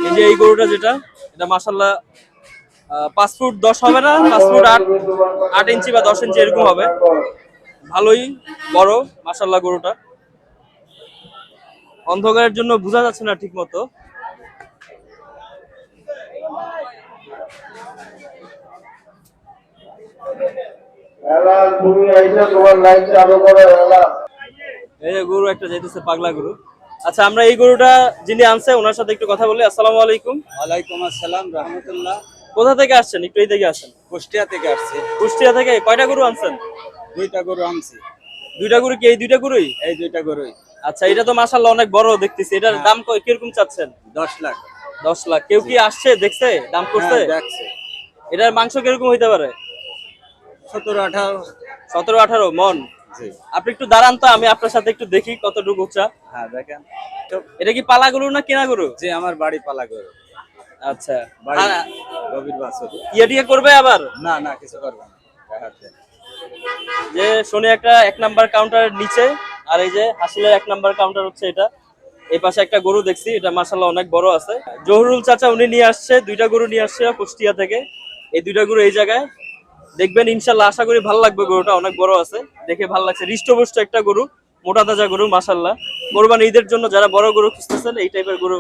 এই যে এই গরুটা যেটা, এটা মাশাআল্লাহ 5 ফুট 10 হবে না, 5 ফুট 8 ইঞ্চি বা 10 ইঞ্চি এরকম হবে। ভালোই বড় মাশাআল্লাহ গরুটা। অন্ধকারের জন্য বোঝা যাচ্ছে না ঠিক মতো। এই যে গরু একটা যাইতেছে, পাগলা গরু। আচ্ছা, আমরা এই গরুটা যিনি আনছে ওনার সাথে একটু কথা বলি। আসসালামু আলাইকুম। ওয়ালাইকুম আসসালাম রহমতুল্লাহ। কোথা থেকে আসছেন? একটু এই দিকে আসেন। কুষ্টিয়া থেকে আসছি। কুষ্টিয়া থেকে কয়টা গরু আনছেন? দুইটা গরু আনছি। দুইটা গরু কি এই দুইটা গরুই? এই দুইটা গরুই। আচ্ছা, এটা তো মাশাআল্লাহ অনেক বড় দেখতেছি। এটার দাম কিরকম চাচ্ছেন? 10 লাখ। 10 লাখ। কেউ কি আসছে দেখছে, দাম করছে? দেখছে। এটার মাংস কিরকম হইতে পারে? 17-18। 17-18 মন। জি। আপনি একটু দাঁড়ান তো, আমি আপনার সাথে একটু দেখি কতটুকু উচ্চা। হ্যাঁ দেখেন। এটা কি পালা গরু না কেনা গরু? জি, আমার বাড়ি পালা গরু। আচ্ছা, বাড়ি গভীর বাছুর। ইয়ে টিয়ে করবে আবার? না না, কিছু করবে না। দেখাচ্ছে। যে শনি একটা 1 নাম্বার কাউন্টারের নিচে, আর এই যে হাসিলের 1 নাম্বার কাউন্টার হচ্ছে এটা। এই পাশে একটা গরু দেখছি, এটা মাশাআল্লাহ অনেক বড় আছে। জহুরুল চাচা উনি নিয়ে আসছে, দুইটা গরু নিয়ে আসছে কুষ্টিয়া থেকে। এই দুইটা গরু এই জায়গায় দেখবেন ইনশাআল্লাহ, আশা করি ভালো লাগবে। গরুটা অনেক বড় আছে, দেখে ভালো লাগছে। হৃষ্টপুষ্ট একটা গরু, মোটা তাজা গরু মাশাআল্লাহ। কোরবানি ঈদের জন্য যারা বড় গরু খুঁজতেছেন এই টাইপের গরু